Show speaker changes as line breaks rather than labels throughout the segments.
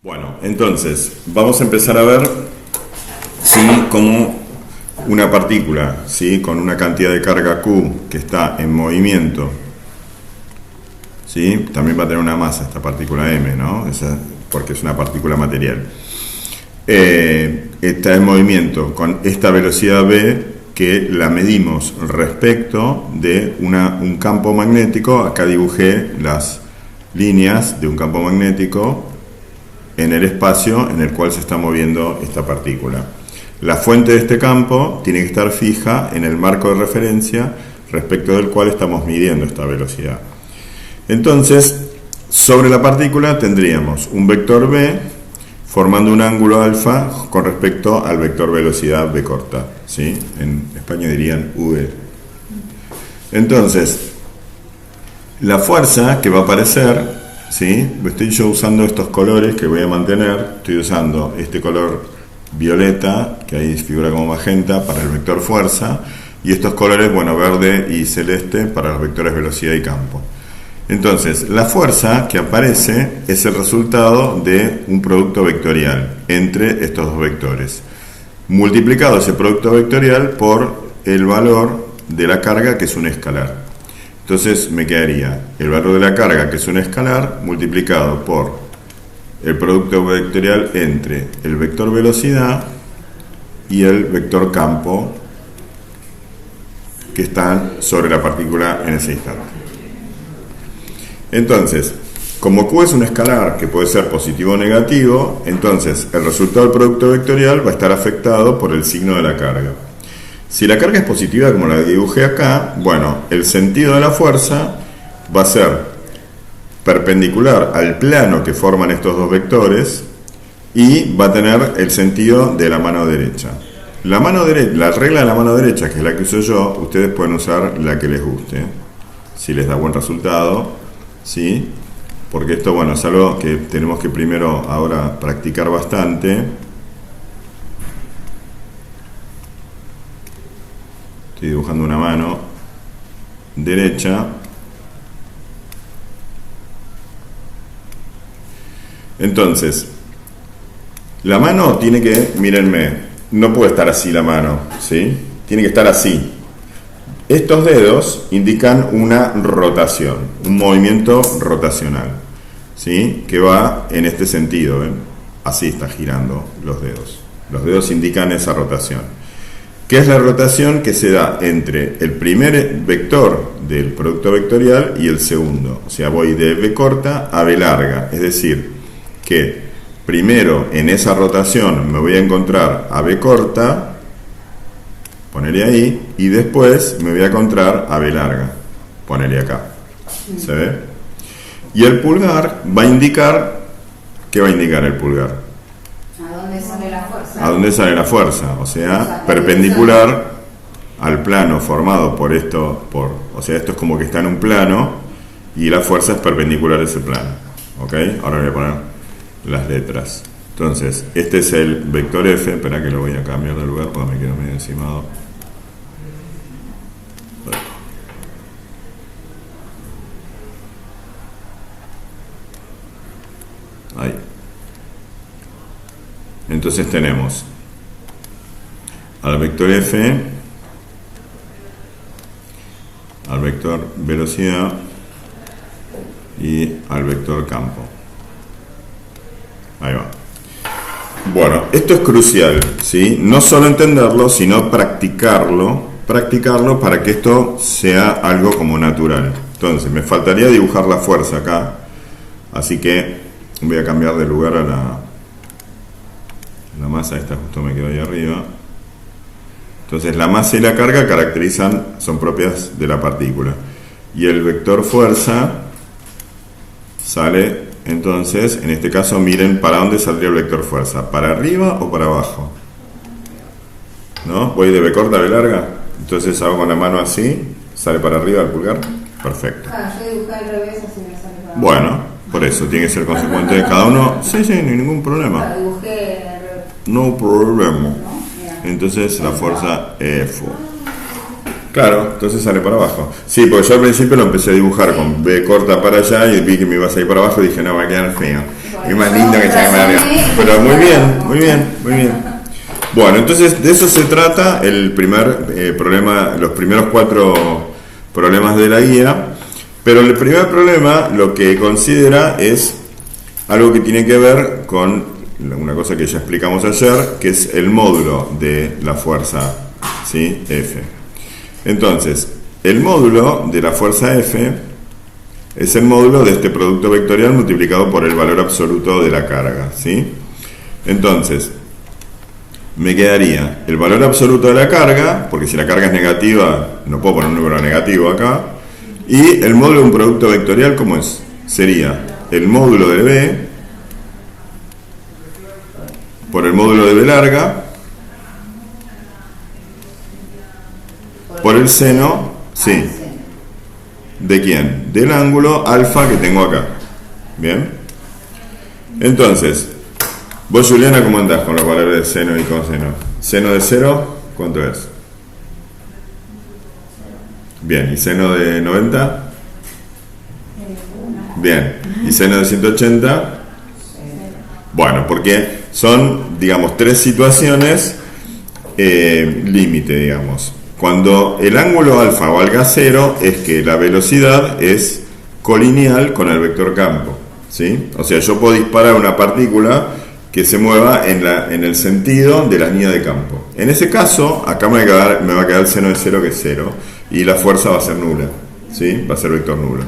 Bueno, entonces vamos a empezar a ver cómo una partícula, ¿sí?, con una cantidad de carga Q que está en movimiento, ¿sí?, también va a tener una masa esta partícula M, ¿no? Porque es una partícula material. Está en movimiento con esta velocidad v que la medimos respecto de un campo magnético. Acá dibujé las líneas de un campo magnético en el espacio en el cual se está moviendo esta partícula. La fuente de este campo tiene que estar fija en el marco de referencia respecto del cual estamos midiendo esta velocidad. Entonces, sobre la partícula tendríamos un vector v formando un ángulo alfa con respecto al vector velocidad v corta, ¿sí? En España dirían v. Entonces, la fuerza que va a aparecer, ¿sí?, estoy yo usando estos colores que voy a mantener. Estoy usando este color violeta, que ahí figura como magenta, para el vector fuerza, y estos colores, bueno, verde y celeste para los vectores velocidad y campo. Entonces, la fuerza que aparece es el resultado de un producto vectorial entre estos dos vectores, multiplicado ese producto vectorial por el valor de la carga, que es un escalar. Entonces me quedaría el valor de la carga, que es un escalar, multiplicado por el producto vectorial entre el vector velocidad y el vector campo que están sobre la partícula en ese instante. Entonces, como Q es un escalar que puede ser positivo o negativo, entonces el resultado del producto vectorial va a estar afectado por el signo de la carga. Si la carga es positiva, como la dibujé acá, bueno, el sentido de la fuerza va a ser perpendicular al plano que forman estos dos vectores y va a tener el sentido de la mano derecha. La regla de la mano derecha, que es la que uso yo, ustedes pueden usar la que les guste, si les da buen resultado, ¿sí? Porque esto, bueno, es algo que tenemos que primero ahora practicar bastante. Estoy dibujando una mano derecha. Entonces, la mano tiene que, mírenme, no puede estar así la mano, ¿sí? Tiene que estar así. Estos dedos indican una rotación, un movimiento rotacional, ¿sí?, que va en este sentido, ¿ven? Así está girando los dedos. Los dedos indican esa rotación. ¿Qué es la rotación? Que se da entre el primer vector del producto vectorial y el segundo. O sea, voy de v corta a v larga. Es decir, que primero en esa rotación me voy a encontrar a v corta, ponerle ahí, y después me voy a encontrar a v larga, ponerle acá. ¿Se ve? Y el pulgar va a indicar, ¿qué va a indicar el pulgar? ¿A dónde sale la fuerza? O sea, perpendicular al plano formado por esto, o sea, esto es como que está en un plano y la fuerza es perpendicular a ese plano. ¿Ok? Ahora voy a poner las letras. Entonces, este es el vector F. Espera que lo voy a cambiar de lugar porque me quedo medio encimado. Ahí. Entonces tenemos al vector F, al vector velocidad y al vector campo. Ahí va. Bueno, esto es crucial, ¿sí? No solo entenderlo, sino practicarlo para que esto sea algo como natural. Entonces, me faltaría dibujar la fuerza acá, así que voy a cambiar de lugar a la masa. Esta justo me quedó ahí arriba. Entonces la masa y la carga son propias de la partícula, y el vector fuerza sale, entonces en este caso miren para dónde saldría el vector fuerza, para arriba o para abajo, ¿no? Voy de v corta a v larga, entonces hago con la mano así, sale para arriba el pulgar, perfecto.
Yo dibujé al revés, así me sale para abajo.
Bueno, por eso tiene que ser consecuente de cada uno. Sí, no hay ningún problema.
Dibujé
no problema. Entonces la fuerza F. Claro, entonces sale para abajo. Sí, porque yo al principio lo empecé a dibujar con v corta para allá y vi que me iba a salir para abajo y dije, no, va a quedar feo. Es más lindo que llame larga. Pero muy bien, muy bien, muy bien. Bueno, entonces de eso se trata el primer problema, los primeros 4 problemas de la guía. Pero el primer problema lo que considera es algo que tiene que ver con una cosa que ya explicamos ayer, que es el módulo de la fuerza, ¿sí? F. Entonces, el módulo de la fuerza F es el módulo de este producto vectorial multiplicado por el valor absoluto de la carga, ¿sí? Entonces, me quedaría el valor absoluto de la carga, porque si la carga es negativa, no puedo poner un número negativo acá, y el módulo de un producto vectorial, ¿cómo es? Sería el módulo de B por el módulo de B larga por el seno, sí, ¿de quién? Del ángulo alfa que tengo acá. ¿Bien? Entonces, vos, Juliana, ¿cómo andás con los valores de seno y coseno? ¿Seno de 0? ¿Cuánto es? Bien, ¿y seno de 90? Bien, ¿y seno de 180? Bueno, porque son, digamos, 3 situaciones límite, digamos. Cuando el ángulo alfa valga 0, es que la velocidad es colineal con el vector campo, ¿sí? O sea, yo puedo disparar una partícula que se mueva en el sentido de la línea de campo. En ese caso, acá me va a quedar el seno de 0, que es 0, y la fuerza va a ser nula, ¿sí? Va a ser vector nulo,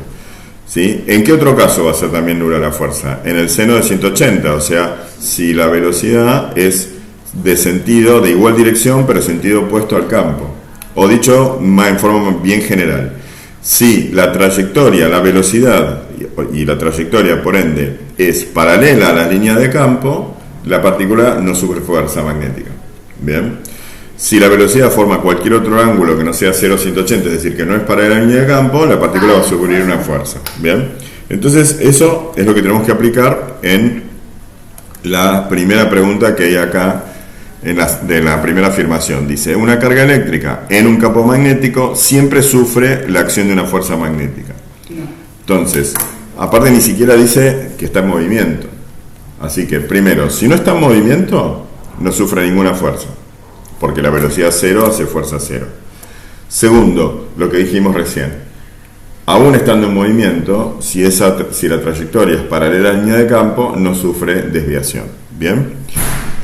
¿sí? ¿En qué otro caso va a ser también nula la fuerza? En el seno de 180, o sea, si la velocidad es de sentido, de igual dirección, pero sentido opuesto al campo. O dicho en forma bien general, si la trayectoria, la velocidad y la trayectoria, por ende, es paralela a la línea de campo, la partícula no sufre fuerza magnética. ¿Bien? Si la velocidad forma cualquier otro ángulo que no sea 0,180, es decir, que no es paralela a la línea de campo, la partícula va a sufrir una fuerza. ¿Bien? Entonces, eso es lo que tenemos que aplicar en la primera pregunta que hay acá, de la primera afirmación. Dice, una carga eléctrica en un campo magnético siempre sufre la acción de una fuerza magnética. Entonces, aparte ni siquiera dice que está en movimiento. Así que, primero, si no está en movimiento, no sufre ninguna fuerza, porque la velocidad 0 hace fuerza 0. Segundo, lo que dijimos recién, aún estando en movimiento, si la trayectoria es paralela a la línea de campo, no sufre desviación. ¿Bien?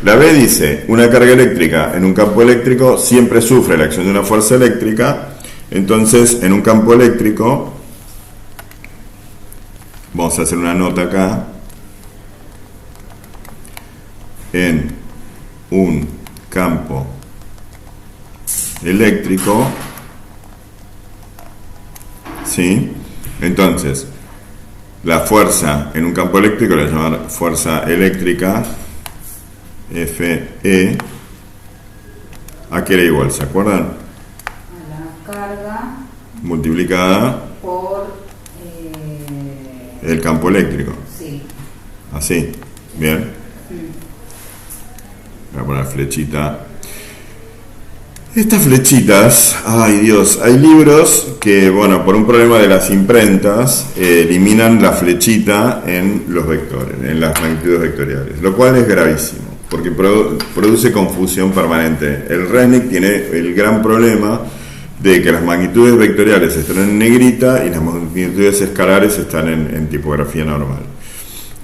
La B dice, una carga eléctrica en un campo eléctrico siempre sufre la acción de una fuerza eléctrica. Entonces, en un campo eléctrico, vamos a hacer una nota acá, en un campo eléctrico, ¿sí? Entonces, la fuerza en un campo eléctrico la vamos a llamar fuerza eléctrica, Fe, ¿a qué era igual? ¿Se acuerdan?
A la carga
multiplicada
por
el campo eléctrico.
Sí.
Así, ¿bien? Voy a poner flechita. Estas flechitas, ay Dios, hay libros que, bueno, por un problema de las imprentas, eliminan la flechita en los vectores, en las magnitudes vectoriales, lo cual es gravísimo, porque produce confusión permanente. El Resnick tiene el gran problema de que las magnitudes vectoriales están en negrita y las magnitudes escalares están en tipografía normal.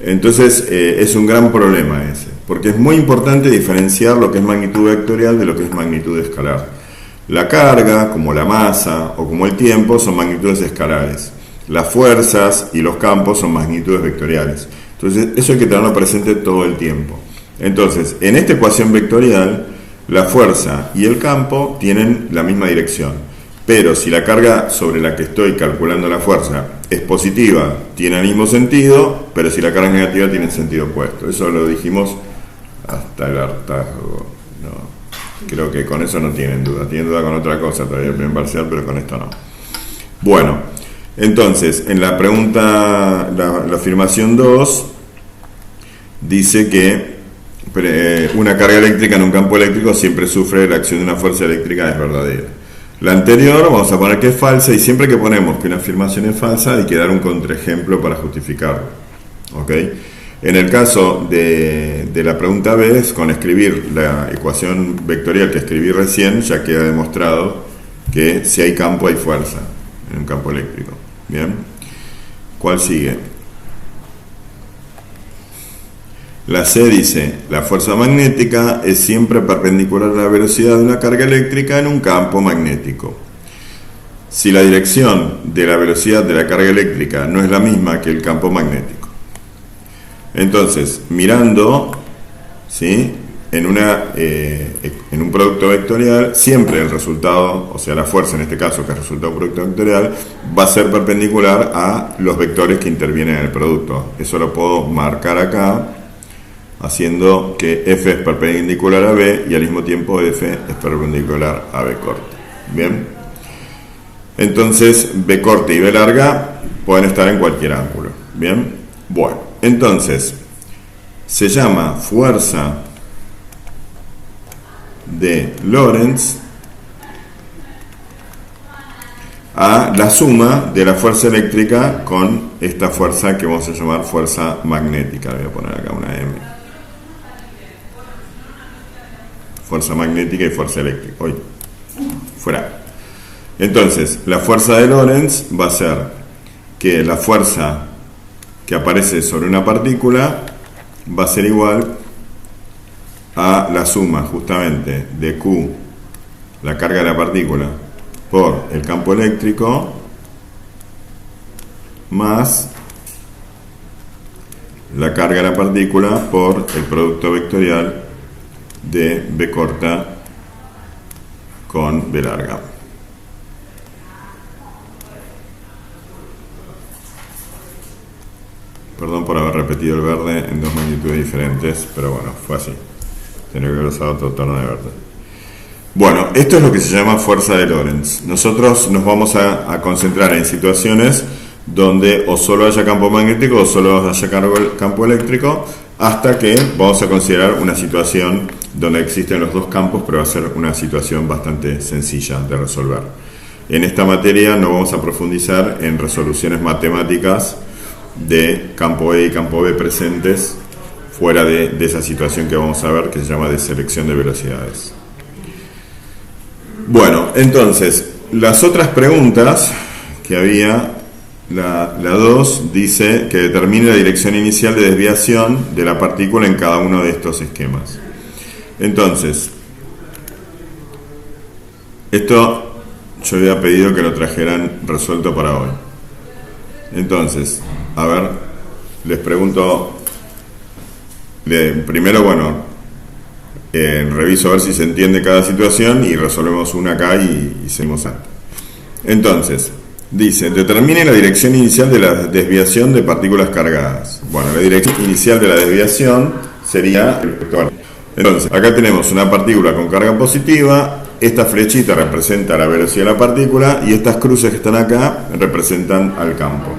Entonces es un gran problema ese, porque es muy importante diferenciar lo que es magnitud vectorial de lo que es magnitud escalar. La carga, como la masa o como el tiempo, son magnitudes escalares. Las fuerzas y los campos son magnitudes vectoriales. Entonces eso hay que tenerlo presente todo el tiempo. Entonces, en esta ecuación vectorial, la fuerza y el campo tienen la misma dirección. Pero si la carga sobre la que estoy calculando la fuerza es positiva, tiene el mismo sentido, pero si la carga es negativa, tiene sentido opuesto. Eso lo dijimos hasta el hartazgo. No, creo que con eso no tienen duda. Tienen duda con otra cosa todavía, el primer parcial, pero con esto no. Bueno, entonces, en la pregunta, la afirmación 2, dice que una carga eléctrica en un campo eléctrico siempre sufre la acción de una fuerza eléctrica, es verdadera. La anterior vamos a poner que es falsa, y siempre que ponemos que una afirmación es falsa hay que dar un contraejemplo para justificarlo. ¿Ok? En el caso de la pregunta B, es con escribir la ecuación vectorial que escribí recién, ya queda demostrado que si hay campo hay fuerza en un campo eléctrico. Bien, ¿cuál sigue? La C dice, la fuerza magnética es siempre perpendicular a la velocidad de una carga eléctrica en un campo magnético. Si la dirección de la velocidad de la carga eléctrica no es la misma que el campo magnético. Entonces, mirando, ¿sí?, en un producto vectorial, siempre el resultado, o sea la fuerza en este caso, que es el resultado de un producto vectorial, va a ser perpendicular a los vectores que intervienen en el producto. Eso lo puedo marcar acá, haciendo que F es perpendicular a B y al mismo tiempo F es perpendicular a B corta. Bien, entonces B corta y B larga pueden estar en cualquier ángulo. Bien, bueno, entonces se llama fuerza de Lorentz a la suma de la fuerza eléctrica con esta fuerza que vamos a llamar fuerza magnética. Voy a poner acá una M. Fuerza magnética y fuerza eléctrica. Hoy, fuera. Entonces, la fuerza de Lorentz va a ser que la fuerza que aparece sobre una partícula va a ser igual a la suma justamente de Q, la carga de la partícula, por el campo eléctrico, más la carga de la partícula por el producto vectorial de B corta con B larga. Perdón por haber repetido el verde en dos magnitudes diferentes, pero bueno, fue así. Tenía que haber usado otro tono de verde. Bueno, esto es lo que se llama fuerza de Lorentz. Nosotros nos vamos a concentrar en situaciones donde o solo haya campo magnético o solo haya campo eléctrico, hasta que vamos a considerar una situación donde existen los dos campos, pero va a ser una situación bastante sencilla de resolver. En esta materia no vamos a profundizar en resoluciones matemáticas de campo E y campo B presentes fuera de esa situación que vamos a ver, que se llama de selección de velocidades. Bueno, entonces, las otras preguntas que había, la 2 dice que determine la dirección inicial de desviación de la partícula en cada uno de estos esquemas. Entonces, esto yo había pedido que lo trajeran resuelto para hoy. Entonces, a ver, les pregunto, primero, bueno, reviso a ver si se entiende cada situación y resolvemos una acá y seguimos antes. Entonces, dice, determine la dirección inicial de la desviación de partículas cargadas. Bueno, la dirección inicial de la desviación sería el vector. Entonces, acá tenemos una partícula con carga positiva, esta flechita representa la velocidad de la partícula y estas cruces que están acá representan al campo.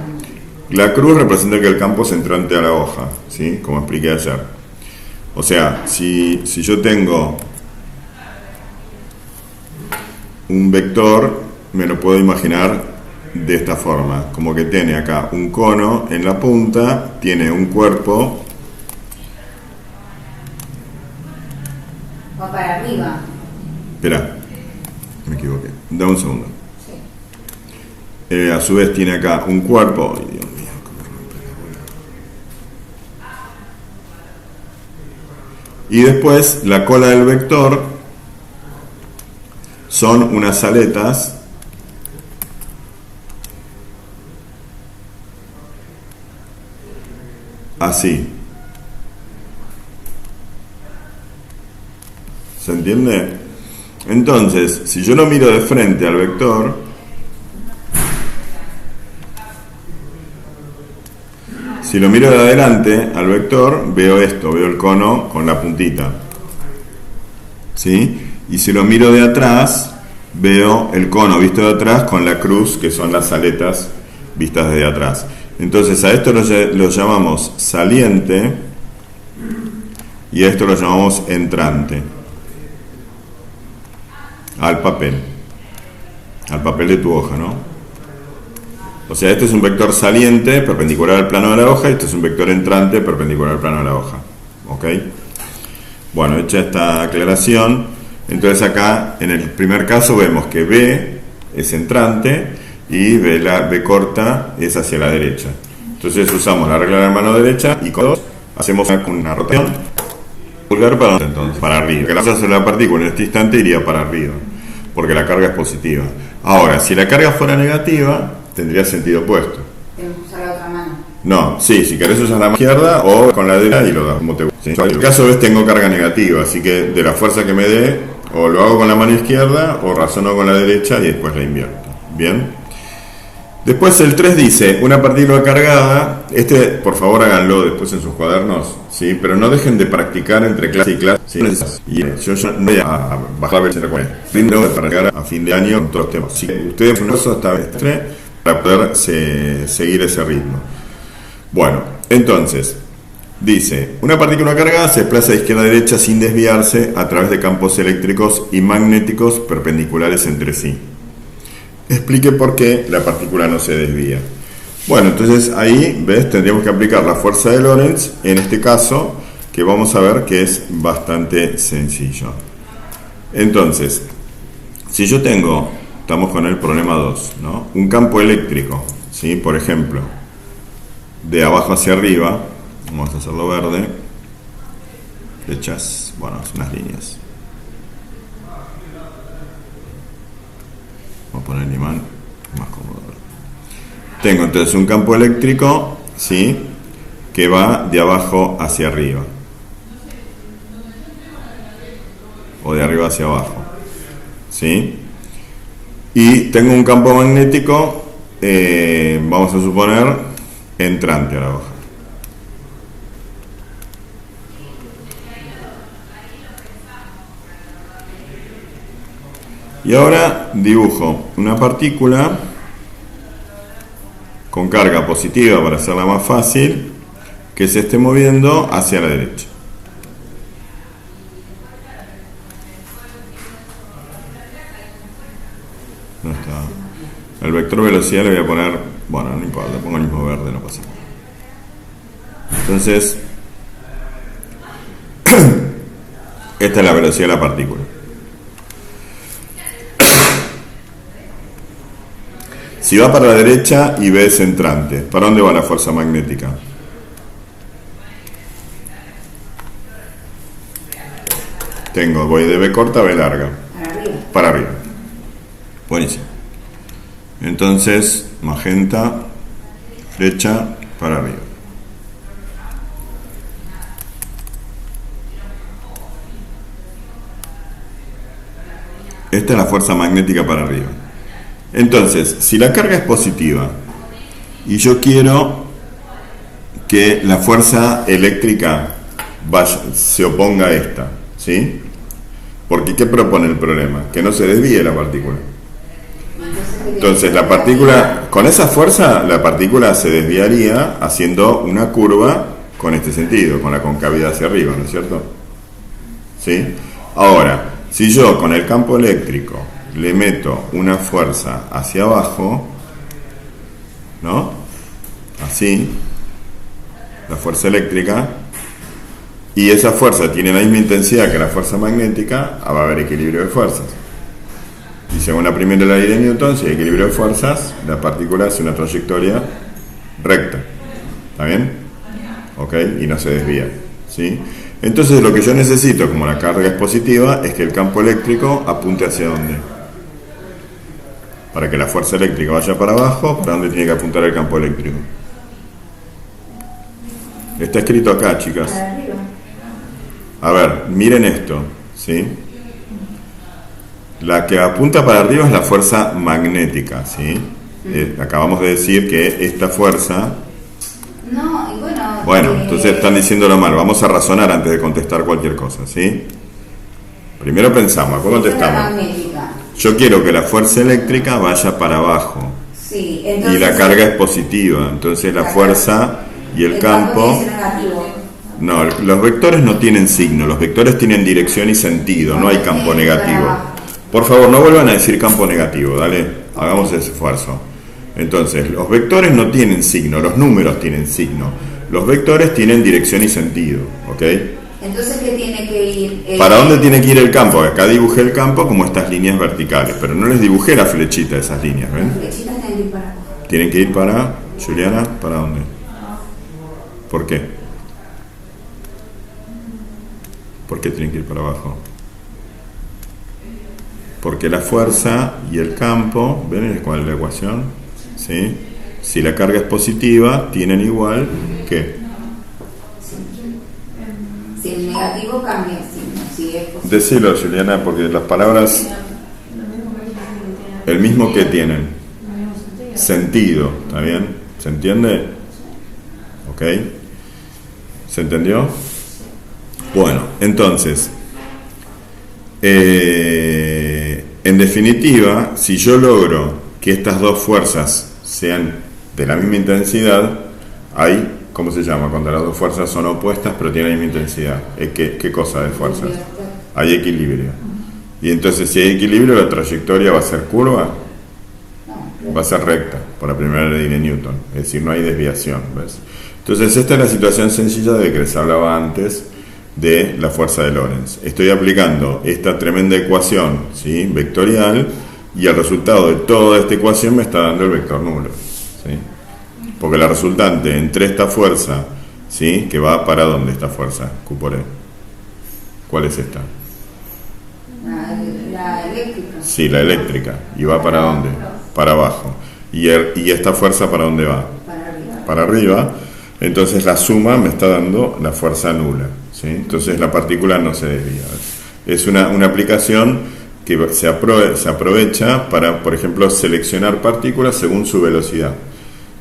La cruz representa que el campo se entrante a la hoja, ¿sí?, como expliqué ayer. O sea, si yo tengo un vector, me lo puedo imaginar de esta forma, como que tiene acá un cono en la punta, tiene un cuerpo.
Va para arriba.
Espera, me equivoqué, dame un segundo. Sí. A su vez tiene acá un cuerpo. Ay, Dios mío, y después la cola del vector son unas aletas así. ¿Se entiende? Entonces, si yo lo miro de frente al vector, si lo miro de adelante al vector, veo esto, veo el cono con la puntita, ¿sí? Y si lo miro de atrás, veo el cono visto de atrás con la cruz, que son las aletas vistas desde atrás. Entonces a esto lo llamamos saliente y a esto lo llamamos entrante al papel de tu hoja, ¿no? O sea, este es un vector saliente perpendicular al plano de la hoja y este es un vector entrante perpendicular al plano de la hoja. ¿Ok? Bueno, hecha esta aclaración, entonces acá en el primer caso vemos que B es entrante y B corta es hacia la derecha. Entonces usamos la regla de la mano derecha y con 2 hacemos una rotación pulgar para arriba. Que la fuerza sobre la partícula en este instante iría para arriba, porque la carga es positiva. Ahora, si la carga fuera negativa, tendría sentido opuesto.
Tenemos que usar la otra mano.
No, sí, si querés usar la mano izquierda o con la derecha y lo das como te guste. ¿Sí? En el caso ves tengo carga negativa, así que de la fuerza que me dé, o lo hago con la mano izquierda o razono con la derecha y después la invierto. ¿Bien? Después el 3 dice, una partícula cargada, por favor háganlo después en sus cuadernos, ¿sí? Pero no dejen de practicar entre clase y clase, ¿sí? Y yo no voy a bajar la versión para llegar a fin de año con todos los temas. Así que ustedes un esfuerzo hasta este para poder seguir ese ritmo. Bueno, entonces, dice, una partícula cargada se desplaza de izquierda a derecha sin desviarse a través de campos eléctricos y magnéticos perpendiculares entre sí. Explique por qué la partícula no se desvía. Bueno, entonces ahí, ¿ves? Tendríamos que aplicar la fuerza de Lorentz, en este caso, que vamos a ver que es bastante sencillo. Entonces, si yo tengo, estamos con el problema 2, ¿no? Un campo eléctrico, ¿sí? Por ejemplo, de abajo hacia arriba, vamos a hacerlo verde, flechas, bueno, son unas líneas. Vamos a poner el imán más cómodo. Tengo entonces un campo eléctrico, ¿sí? Que va de abajo hacia arriba. O de arriba hacia abajo. ¿Sí? Y tengo un campo magnético, vamos a suponer, entrante a la hoja. Y ahora dibujo una partícula con carga positiva para hacerla más fácil, que se esté moviendo hacia la derecha. No está. El vector velocidad le voy a poner, bueno, no importa, pongo el mismo verde, no pasa nada. Entonces, esta es la velocidad de la partícula. Si va para la derecha y B es entrante, ¿para dónde va la fuerza magnética? Voy de B corta a B larga.
Para arriba.
Para arriba. Buenísimo. Entonces, magenta, flecha, para arriba. Esta es la fuerza magnética para arriba. Entonces, si la carga es positiva y yo quiero que la fuerza eléctrica se oponga a esta, ¿sí? Porque ¿qué propone el problema? Que no se desvíe la partícula. Entonces, la partícula, con esa fuerza, la partícula se desviaría haciendo una curva con este sentido, con la concavidad hacia arriba, ¿no es cierto? ¿Sí? Ahora, si yo con el campo eléctrico le meto una fuerza hacia abajo, ¿no? Así, la fuerza eléctrica, y esa fuerza tiene la misma intensidad que la fuerza magnética, va a haber equilibrio de fuerzas. Y según la primera ley de Newton, si hay equilibrio de fuerzas, la partícula hace una trayectoria recta. ¿Está bien? ¿Ok? Y no se desvía. ¿Sí? Entonces lo que yo necesito, como la carga es positiva, es que el campo eléctrico apunte hacia dónde. Para que la fuerza eléctrica vaya para abajo, ¿para dónde tiene que apuntar el campo eléctrico? Está escrito acá, chicas. A ver, miren esto, ¿sí? La que apunta para arriba es la fuerza magnética, ¿sí? Acabamos de decir que esta fuerza...
No, y bueno...
Bueno, entonces están diciéndolo mal. Vamos a razonar antes de contestar cualquier cosa, ¿sí? Primero pensamos, después contestamos. Yo quiero que la fuerza eléctrica vaya para abajo.
Sí, entonces,
y la carga es positiva. Entonces la fuerza y el campo... No, los vectores no tienen signo. Los vectores tienen dirección y sentido. No hay campo negativo. Por favor, no vuelvan a decir campo negativo. Dale, hagamos ese esfuerzo. Entonces, los vectores no tienen signo, los números tienen signo. Los vectores tienen dirección y sentido, ¿ok?
Entonces, ¿qué tiene que ir?
¿Para dónde tiene que ir el campo? Acá dibujé el campo como estas líneas verticales, pero no les dibujé la flechita de esas líneas, ¿ven?
Las flechitas tienen que ir para abajo.
Tienen que ir para, Juliana, ¿para dónde? ¿Por qué? ¿Por qué tienen que ir para abajo? Porque la fuerza y el campo, ¿ven cuál es la ecuación? ¿Sí? Si la carga es positiva, tienen igual que...
Si el negativo cambia el signo, si es positivo.
Decilo, Juliana, porque las palabras... El mismo que tienen. Sentido, ¿está bien? ¿Se entiende? ¿Ok? ¿Se entendió? Bueno, entonces... en definitiva, si yo logro que estas dos fuerzas sean de la misma intensidad, hay, ¿cómo se llama? Cuando las dos fuerzas son opuestas pero tienen la misma intensidad. ¿Qué cosa de fuerzas? Hay equilibrio. Y entonces, si hay equilibrio, la trayectoria va a ser curva, va a ser recta, por la primera ley de Newton. Es decir, no hay desviación, ¿ves? Entonces, esta es la situación sencilla de que les hablaba antes de la fuerza de Lorentz. Estoy aplicando esta tremenda ecuación, ¿sí?, vectorial, y el resultado de toda esta ecuación me está dando el vector nulo, ¿sí? Porque la resultante entre esta fuerza, ¿sí?, que va para ¿dónde esta fuerza? Q por E. ¿Cuál es esta?
La eléctrica.
Sí, la eléctrica. ¿Y va para dónde? Para abajo. ¿Y esta fuerza para dónde va?
Para arriba.
Para arriba. Entonces la suma me está dando la fuerza nula, ¿sí? Entonces la partícula no se desvía. Es una aplicación que se aprovecha para, por ejemplo, seleccionar partículas según su velocidad.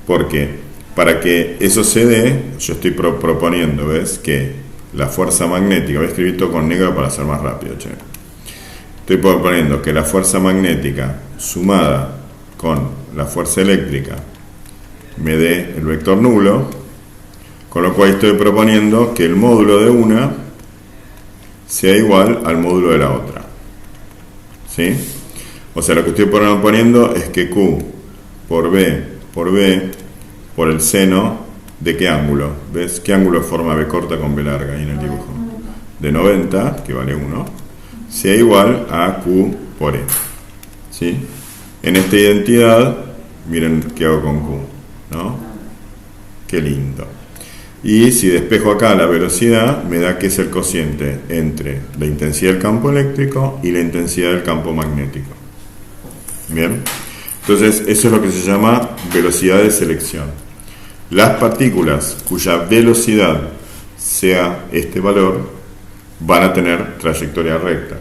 Porque para que eso se dé, yo estoy proponiendo, ¿ves?, que la fuerza magnética, voy a escribir todo con negro para hacer más rápido, che. Estoy proponiendo que la fuerza magnética sumada con la fuerza eléctrica me dé el vector nulo, con lo cual estoy proponiendo que el módulo de una sea igual al módulo de la otra, ¿sí? O sea, lo que estoy proponiendo es que Q por B por el seno de qué ángulo, ¿ves? ¿Qué ángulo forma B corta con B larga ahí en el dibujo? De 90, que vale 1, sea igual a Q por E, ¿sí? En esta identidad, miren qué hago con Q, ¿no? Qué lindo. Y si despejo acá la velocidad, me da que es el cociente entre la intensidad del campo eléctrico y la intensidad del campo magnético. Bien, entonces eso es lo que se llama velocidad de selección. Las partículas cuya velocidad sea este valor van a tener trayectoria recta.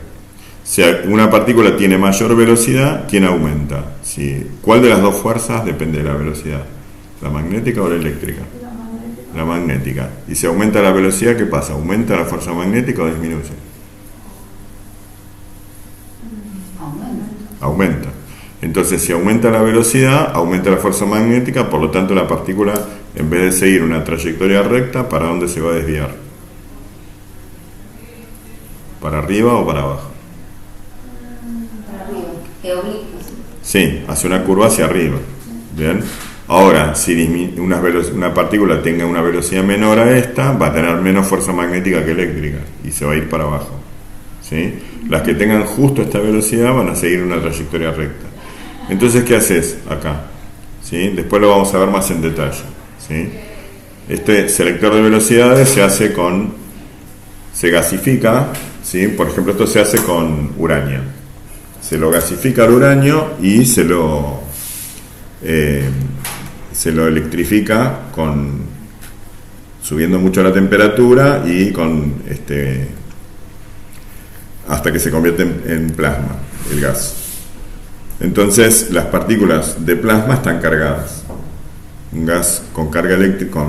Si una partícula tiene mayor velocidad, ¿quién aumenta? Si, ¿cuál de las dos fuerzas depende de la velocidad? ¿La magnética o la eléctrica? La magnética. Y si aumenta la velocidad, ¿qué pasa? ¿Aumenta la fuerza magnética o disminuye? Aumenta. Entonces, si aumenta la velocidad, aumenta la fuerza magnética, por lo tanto la partícula, en vez de seguir una trayectoria recta, ¿para dónde se va a desviar? ¿Para arriba o para abajo?
Para arriba.
Sí, hace una curva hacia arriba. Bien. Ahora, si una partícula tenga una velocidad menor a esta, va a tener menos fuerza magnética que eléctrica y se va a ir para abajo, ¿sí? Las que tengan justo esta velocidad van a seguir una trayectoria recta. Entonces, ¿qué haces acá? ¿Sí? Después lo vamos a ver más en detalle, ¿sí? Este selector de velocidades se gasifica, ¿sí? Por ejemplo, esto se hace con uranio. Se lo gasifica el uranio y se lo electrifica subiendo mucho la temperatura y hasta que se convierte en plasma, el gas. Entonces las partículas de plasma están cargadas. Un gas con carga eléctrica,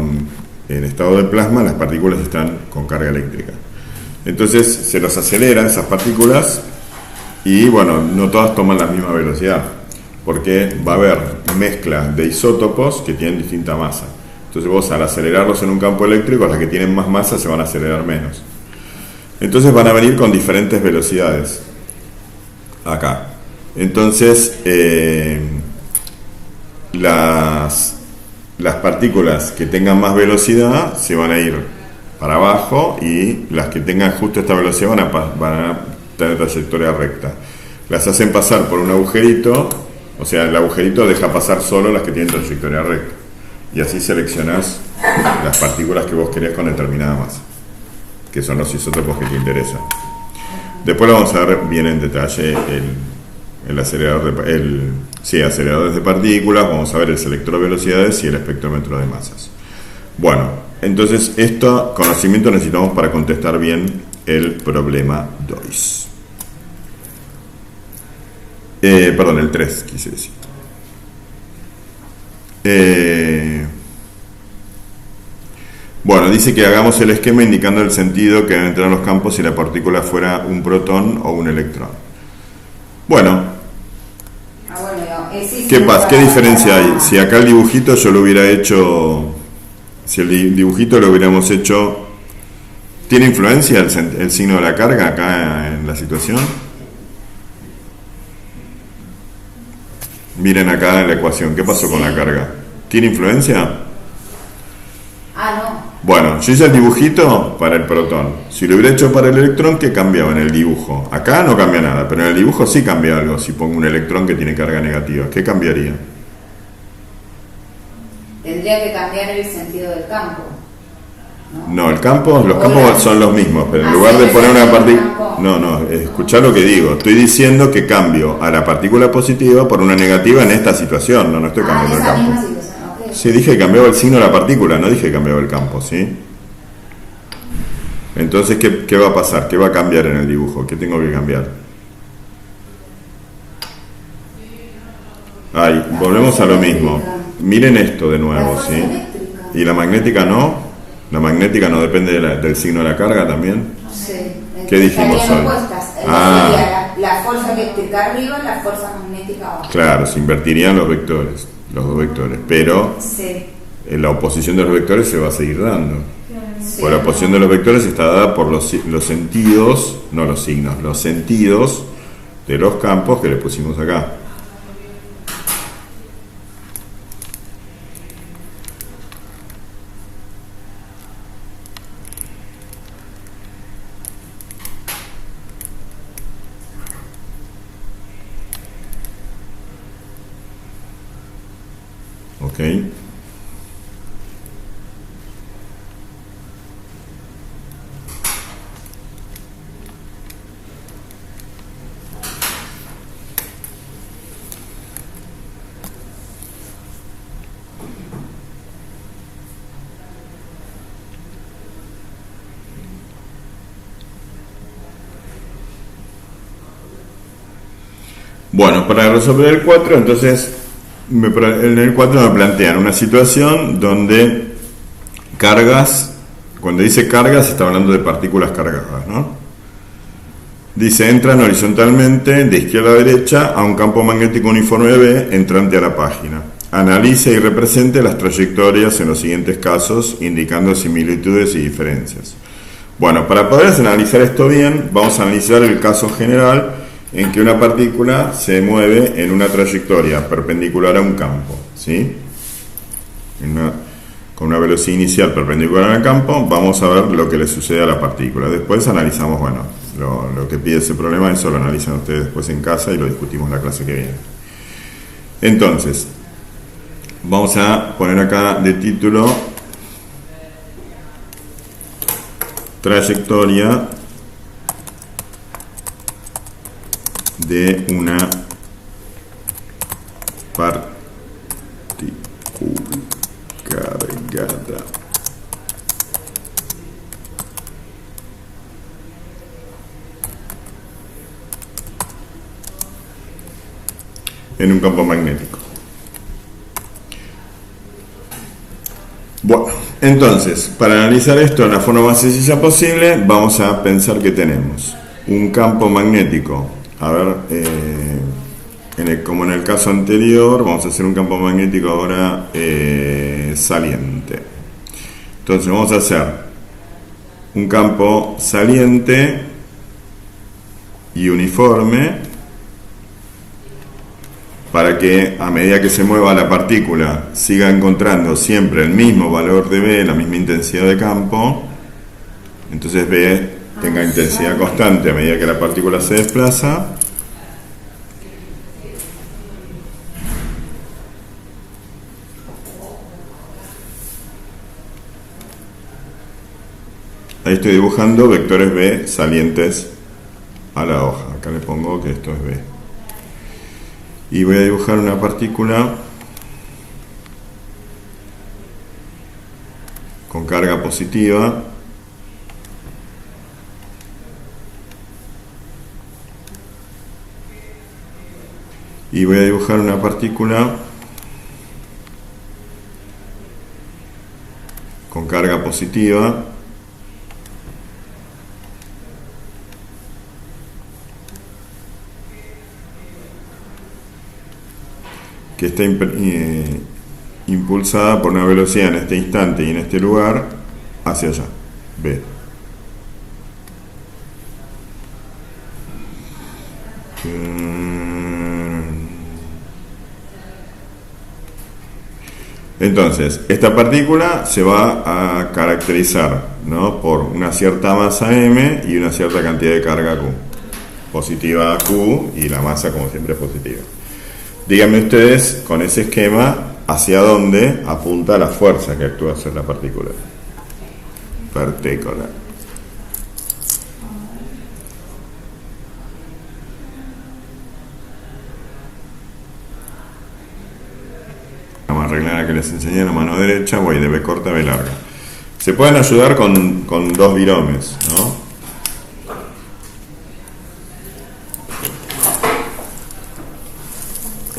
en estado de plasma, las partículas están con carga eléctrica. Entonces se los acelera esas partículas y bueno, no todas toman la misma velocidad, porque va a haber mezcla de isótopos que tienen distinta masa. Entonces vos, al acelerarlos en un campo eléctrico, las que tienen más masa se van a acelerar menos. Entonces van a venir con diferentes velocidades acá. Entonces las partículas que tengan más velocidad se van a ir para abajo y las que tengan justo esta velocidad van a tener trayectoria recta. Las hacen pasar por un agujerito, o sea, el agujerito deja pasar solo las que tienen trayectoria recta. Y así seleccionás las partículas que vos querés con determinada masa, que son los isótopos que te interesan. Después lo vamos a ver bien en detalle el acelerador aceleradores de partículas, vamos a ver el selector de velocidades y el espectrómetro de masas. Bueno, entonces este conocimiento necesitamos para contestar bien el problema 2. Perdón, el 3 quise decir. Bueno, dice que hagamos el esquema indicando el sentido que deben tener los campos si la partícula fuera un protón o un electrón. Bueno, ¿qué pasa? ¿Qué diferencia hay? Si acá el dibujito yo lo hubiera hecho, si el dibujito lo hubiéramos hecho, ¿tiene influencia el signo de la carga acá en la situación? Miren acá en la ecuación, ¿qué pasó con la carga? ¿Tiene influencia?
No.
Bueno, yo hice el dibujito para el protón. Si lo hubiera hecho para el electrón, ¿qué cambiaba en el dibujo? Acá no cambia nada, pero en el dibujo sí cambia algo. Si pongo un electrón que tiene carga negativa, ¿qué cambiaría?
Tendría que cambiar el sentido del campo.
No, los campos son los mismos, pero en lugar de poner una partícula... No, escuchá lo que digo. Estoy diciendo que cambio a la partícula positiva por una negativa en esta situación. No estoy cambiando el campo. Sí, dije que cambiaba el signo de la partícula, no dije que cambiaba el campo, ¿sí? Entonces, ¿qué va a pasar? ¿Qué va a cambiar en el dibujo? ¿Qué tengo que cambiar? Volvemos a lo mismo. Miren esto de nuevo, ¿sí? ¿Y la magnética no? ¿La magnética no depende del signo de la carga también?
Sí.
¿Qué dijimos hoy?
La fuerza eléctrica arriba, la fuerza magnética abajo.
Claro, se invertirían los vectores, los dos vectores, pero la oposición de los vectores se va a seguir dando. Sí. Pues la oposición de los vectores está dada por los sentidos, no los signos, los sentidos de los campos que le pusimos acá. ¿Ok? Bueno, para resolver el 4, entonces, en el 4 me plantean una situación donde cargas, cuando dice cargas está hablando de partículas cargadas, ¿no? Dice, entran horizontalmente de izquierda a derecha a un campo magnético uniforme B entrante a la página. Analice y represente las trayectorias en los siguientes casos, indicando similitudes y diferencias. Bueno, para poder analizar esto bien, vamos a analizar el caso general en que una partícula se mueve en una trayectoria perpendicular a un campo, ¿sí? Con una velocidad inicial perpendicular al campo, vamos a ver lo que le sucede a la partícula. Después analizamos, bueno, lo que pide ese problema, eso lo analizan ustedes después en casa y lo discutimos en la clase que viene. Entonces, vamos a poner acá de título trayectoria de una partícula cargada en un campo magnético. Bueno, entonces, para analizar esto de la forma más sencilla posible, vamos a pensar que tenemos un campo magnético. A ver, como en el caso anterior, vamos a hacer un campo magnético ahora saliente. Entonces vamos a hacer un campo saliente y uniforme para que a medida que se mueva la partícula siga encontrando siempre el mismo valor de B, la misma intensidad de campo, entonces B tenga intensidad constante a medida que la partícula se desplaza. Ahí estoy dibujando vectores B salientes a la hoja. Acá le pongo que esto es B. Y voy a dibujar una partícula con carga positiva. Y voy a dibujar una partícula con carga positiva. Que está impulsada por una velocidad en este instante y en este lugar hacia allá, B. Entonces, esta partícula se va a caracterizar, ¿no?, por una cierta masa m y una cierta cantidad de carga q. Positiva q y la masa, como siempre, es positiva. Díganme ustedes, con ese esquema, hacia dónde apunta la fuerza que actúa sobre la partícula. Partícula. Vamos a arreglar la que les enseñé en la mano derecha, voy de B corta a B larga. Se pueden ayudar con dos viromes, ¿no?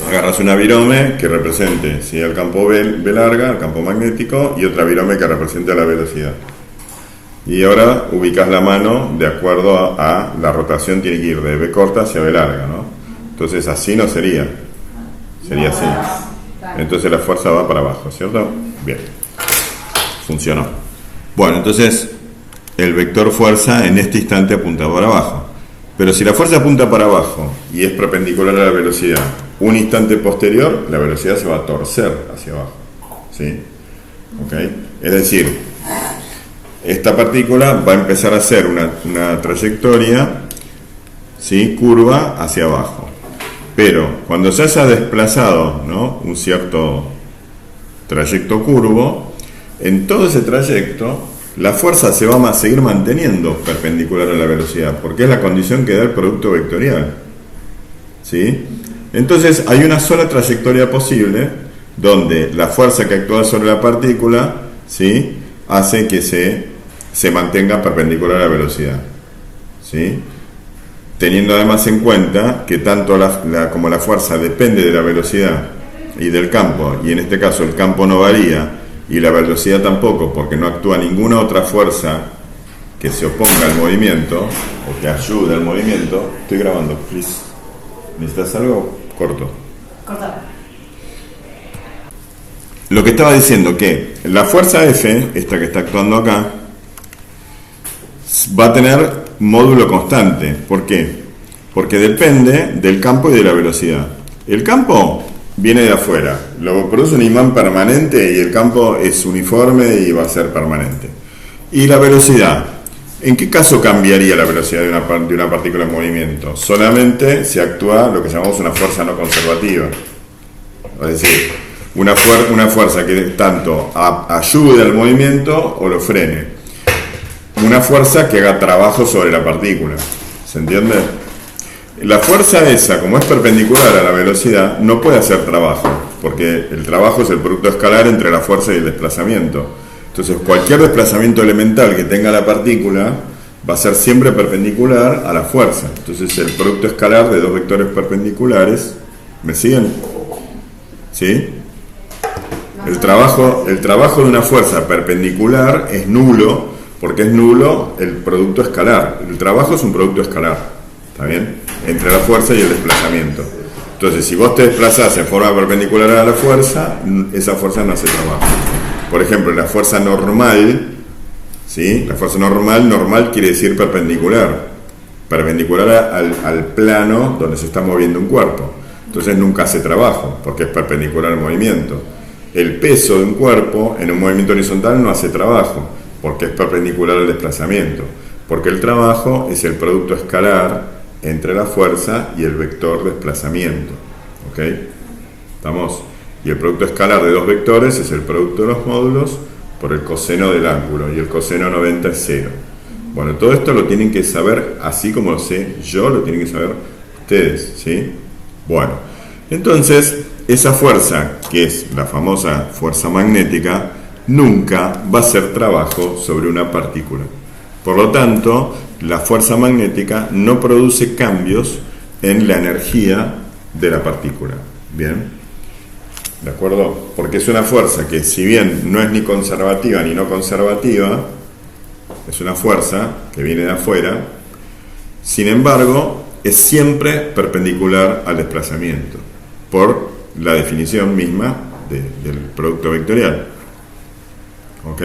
Agarras una virome que represente, ¿sí?, el campo B larga, el campo magnético, y otra virome que represente la velocidad. Y ahora ubicas la mano de acuerdo a la rotación, tiene que ir de B corta hacia B larga, ¿no? Entonces así no sería, sería así. Entonces la fuerza va para abajo, ¿cierto? Bien, funcionó. Bueno, entonces el vector fuerza en este instante apunta para abajo. Pero si la fuerza apunta para abajo y es perpendicular a la velocidad, un instante posterior, la velocidad se va a torcer hacia abajo, ¿sí? ¿Ok? Es decir, esta partícula va a empezar a hacer una trayectoria, ¿sí?, curva hacia abajo. Pero cuando se haya desplazado, ¿no?, un cierto trayecto curvo, en todo ese trayecto la fuerza se va a seguir manteniendo perpendicular a la velocidad, porque es la condición que da el producto vectorial, ¿sí? Entonces hay una sola trayectoria posible donde la fuerza que actúa sobre la partícula, ¿sí?, hace que se mantenga perpendicular a la velocidad, ¿sí?, teniendo además en cuenta que tanto como la fuerza depende de la velocidad y del campo, y en este caso el campo no varía y la velocidad tampoco, porque no actúa ninguna otra fuerza que se oponga al movimiento o que ayude al movimiento. Estoy grabando, please. ¿Necesitas algo? Corto.
Cortado.
Lo que estaba diciendo, que la fuerza F, esta que está actuando acá, va a tener módulo constante. ¿Por qué? Porque depende del campo y de la velocidad. El campo viene de afuera, lo produce un imán permanente y el campo es uniforme y va a ser permanente. Y la velocidad, ¿en qué caso cambiaría la velocidad de una partícula en movimiento? Solamente si actúa lo que llamamos una fuerza no conservativa. Es decir, una fuerza que tanto ayude al movimiento o lo frene. Una fuerza que haga trabajo sobre la partícula. ¿Se entiende? La fuerza esa, como es perpendicular a la velocidad, no puede hacer trabajo, porque el trabajo es el producto escalar entre la fuerza y el desplazamiento. Entonces, cualquier desplazamiento elemental que tenga la partícula va a ser siempre perpendicular a la fuerza. Entonces, el producto escalar de dos vectores perpendiculares, ¿me siguen? ¿Sí? El trabajo de una fuerza perpendicular es nulo, porque es nulo el producto escalar. El trabajo es un producto escalar, ¿está bien?, entre la fuerza y el desplazamiento. Entonces, si vos te desplazás en forma perpendicular a la fuerza, esa fuerza no hace trabajo. Por ejemplo, la fuerza normal, ¿sí?, la fuerza normal quiere decir perpendicular al plano donde se está moviendo un cuerpo. Entonces nunca hace trabajo, porque es perpendicular al movimiento. El peso de un cuerpo en un movimiento horizontal no hace trabajo, porque es perpendicular al desplazamiento. Porque el trabajo es el producto escalar entre la fuerza y el vector desplazamiento. ¿Ok? ¿Estamos? Y el producto escalar de dos vectores es el producto de los módulos por el coseno del ángulo, y el coseno 90 es 0. Bueno, todo esto lo tienen que saber, así como lo sé yo, lo tienen que saber ustedes, ¿sí? Bueno, entonces, esa fuerza, que es la famosa fuerza magnética, nunca va a hacer trabajo sobre una partícula. Por lo tanto, la fuerza magnética no produce cambios en la energía de la partícula. ¿Bien? ¿De acuerdo? Porque es una fuerza que, si bien no es ni conservativa ni no conservativa, es una fuerza que viene de afuera, sin embargo, es siempre perpendicular al desplazamiento, por la definición misma del producto vectorial. ¿Ok?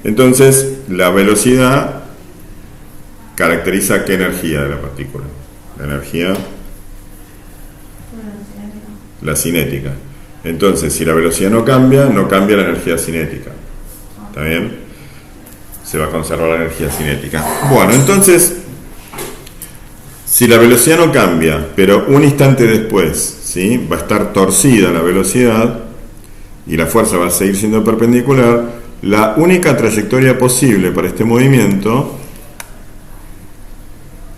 Entonces, la velocidad caracteriza qué energía de la partícula. La energía, la cinética. Entonces, si la velocidad no cambia la energía cinética. ¿Está bien? Se va a conservar la energía cinética. Bueno, entonces, si la velocidad no cambia, pero un instante después, ¿sí?, va a estar torcida la velocidad y la fuerza va a seguir siendo perpendicular, la única trayectoria posible para este movimiento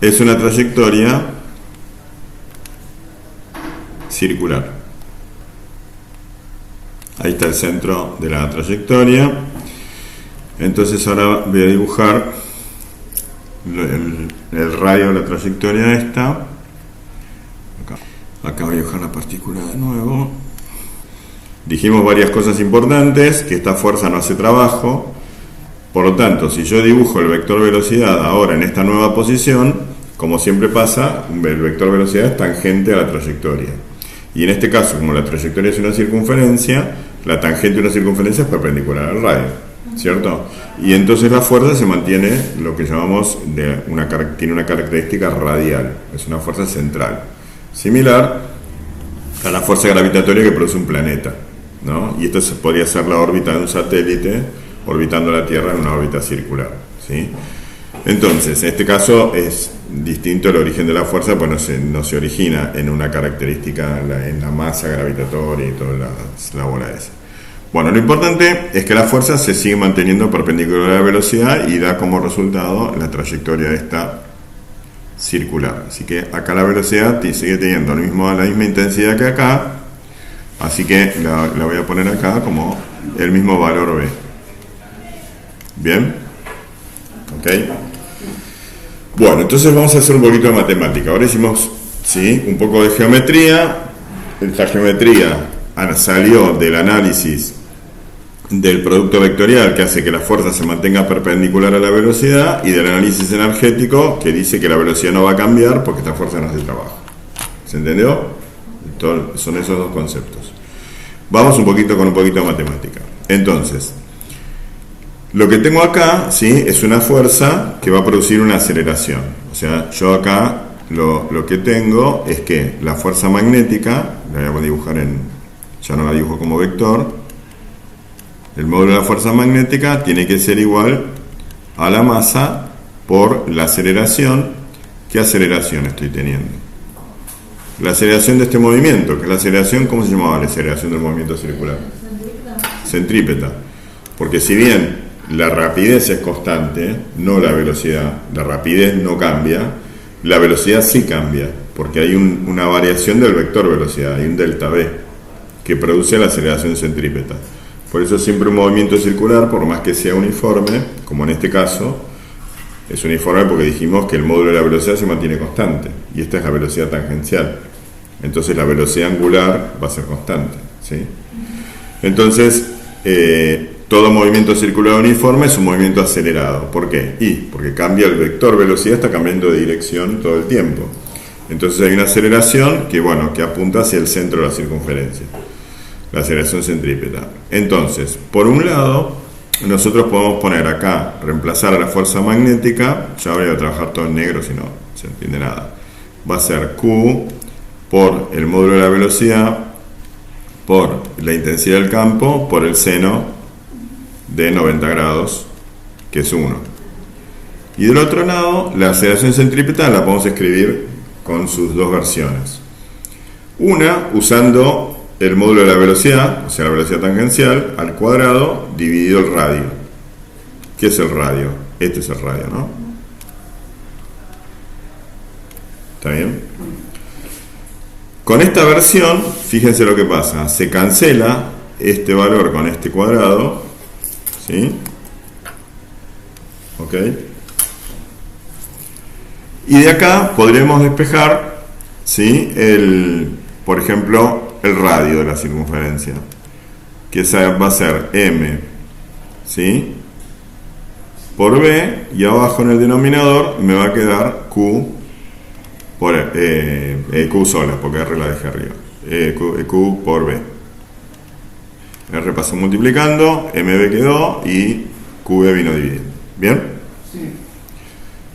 es una trayectoria circular. Ahí está el centro de la trayectoria. Entonces ahora voy a dibujar el radio de la trayectoria esta. Acá voy a dibujar la partícula de nuevo. Dijimos varias cosas importantes, que esta fuerza no hace trabajo. Por lo tanto, si yo dibujo el vector velocidad ahora en esta nueva posición, como siempre pasa, el vector velocidad es tangente a la trayectoria. Y en este caso, como la trayectoria es una circunferencia, la tangente de una circunferencia es perpendicular al radio, ¿cierto? Y entonces la fuerza se mantiene lo que llamamos tiene una característica radial, es una fuerza central, similar a la fuerza gravitatoria que produce un planeta, ¿no? Y esto podría ser la órbita de un satélite orbitando la Tierra en una órbita circular, ¿sí? Entonces, en este caso es distinto el origen de la fuerza, pues no se origina en una característica en la masa gravitatoria y toda la bola esa. Bueno, lo importante es que la fuerza se sigue manteniendo perpendicular a la velocidad y da como resultado la trayectoria esta circular. Así que acá la velocidad sigue teniendo la misma intensidad que acá, así que la voy a poner acá como el mismo valor B. ¿Bien? ¿Ok? Bueno, entonces vamos a hacer un poquito de matemática. Ahora hicimos, ¿sí?, un poco de geometría. Esta geometría salió del análisis del producto vectorial, que hace que la fuerza se mantenga perpendicular a la velocidad, y del análisis energético, que dice que la velocidad no va a cambiar porque esta fuerza no hace trabajo. ¿Se entendió? Son esos dos conceptos. Vamos con un poquito de matemática. Entonces, lo que tengo acá, ¿sí?, es una fuerza que va a producir una aceleración. O sea, yo acá lo que tengo es que la fuerza magnética, la voy a dibujar ya no la dibujo como vector, el módulo de la fuerza magnética tiene que ser igual a la masa por la aceleración. ¿Qué aceleración estoy teniendo? La aceleración de este movimiento, que es la aceleración, ¿cómo se llamaba la aceleración del movimiento circular? Centrípeta. Porque si bien la rapidez es constante, no la velocidad, la rapidez no cambia, la velocidad sí cambia, porque hay una variación del vector velocidad, hay un delta V, que produce la aceleración centrípeta. Por eso siempre un movimiento circular, por más que sea uniforme, como en este caso, es uniforme porque dijimos que el módulo de la velocidad se mantiene constante, y esta es la velocidad tangencial. Entonces la velocidad angular va a ser constante, ¿sí? Entonces, todo movimiento circular uniforme es un movimiento acelerado. ¿Por qué? Porque cambia el vector velocidad, está cambiando de dirección todo el tiempo. Entonces hay una aceleración que apunta hacia el centro de la circunferencia, la aceleración centrípeta. Entonces, por un lado, nosotros podemos poner acá, reemplazar a la fuerza magnética. Ya voy a trabajar todo en negro, si no se entiende nada. Va a ser Q por el módulo de la velocidad por la intensidad del campo por el seno de 90 grados, que es 1. Y del otro lado, la aceleración centrípeta la podemos escribir con sus dos versiones. Una usando el módulo de la velocidad, o sea, la velocidad tangencial, al cuadrado dividido el radio. ¿Qué es el radio? Este es el radio, ¿no? ¿Está bien? Con esta versión, fíjense lo que pasa. Se cancela este valor con este cuadrado, ¿sí? ¿Ok? Y de acá podremos despejar, ¿sí? Por ejemplo, el radio de la circunferencia, que va a ser m, ¿sí? Por b, y abajo en el denominador me va a quedar q por q sola, porque r la dejé arriba, q por b. R pasó multiplicando, mb quedó y qb vino dividiendo. ¿Bien?
Sí.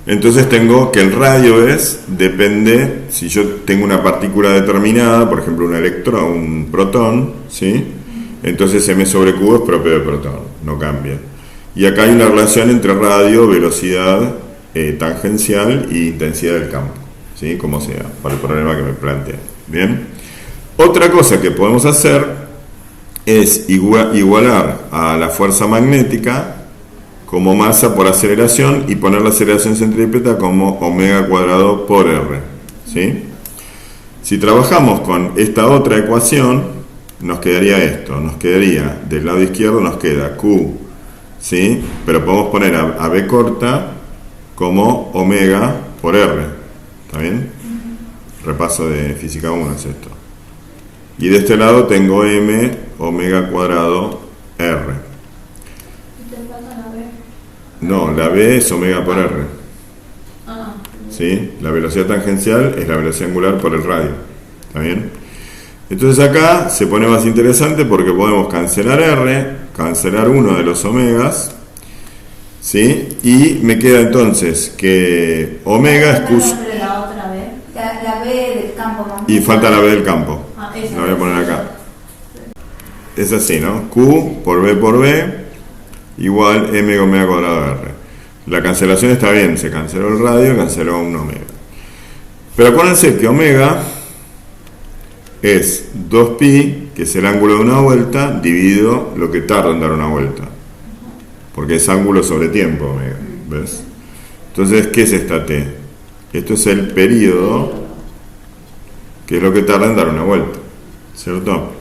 Entonces tengo que el radio depende, si yo tengo una partícula determinada, por ejemplo un electrón, un protón, ¿sí? Entonces m sobre q es propio de protón, no cambia. Y acá hay una relación entre radio, velocidad tangencial y intensidad del campo, ¿sí? Como sea, para el problema que me plantea. Bien. Otra cosa que podemos hacer es igualar a la fuerza magnética como masa por aceleración y poner la aceleración centrípeta como omega cuadrado por r, ¿sí? Si trabajamos con esta otra ecuación, nos quedaría esto, nos quedaría del lado izquierdo nos queda q, ¿sí? Pero podemos poner a b corta como omega por r, ¿está bien? Repaso de física 1 es esto. Y de este lado tengo m omega cuadrado r. No, la b es omega por r. ¿Sí? La velocidad tangencial es la velocidad angular por el radio. ¿Está bien? Entonces acá se pone más interesante porque podemos cancelar r, cancelar uno de los omegas, ¿sí? Y me queda entonces que omega es q.
La b del campo.
Y falta la b del campo. La voy a poner acá. Es así, ¿no? Q por b igual m omega cuadrado de r. La cancelación está bien, se canceló el radio, canceló un omega. Pero acuérdense que omega es 2pi, que es el ángulo de una vuelta, dividido lo que tarda en dar una vuelta. Porque es ángulo sobre tiempo, omega. ¿Ves? Entonces, ¿qué es esta t? Esto es el período, que es lo que tarda en dar una vuelta. ¿Cierto?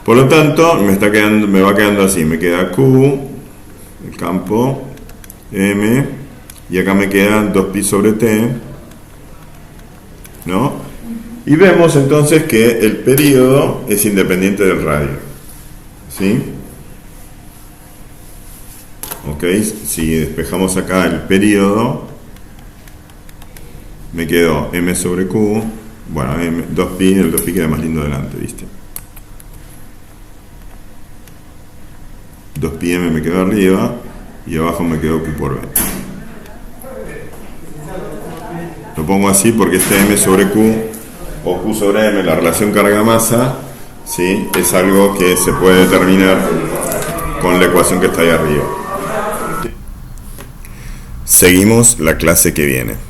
Por lo tanto, me va quedando así. Me queda q, el campo, m, y acá me queda 2pi sobre t, ¿no? Y vemos entonces que el período es independiente del radio, ¿sí? Ok, si despejamos acá el período, me quedó m sobre q, bueno, 2pi, el 2pi queda más lindo delante, ¿viste? 2πm me quedó arriba y abajo me quedó q por b. Lo pongo así porque este m sobre q o q sobre m, la relación carga-masa, ¿sí? Es algo que se puede determinar con la ecuación que está ahí arriba. Seguimos la clase que viene.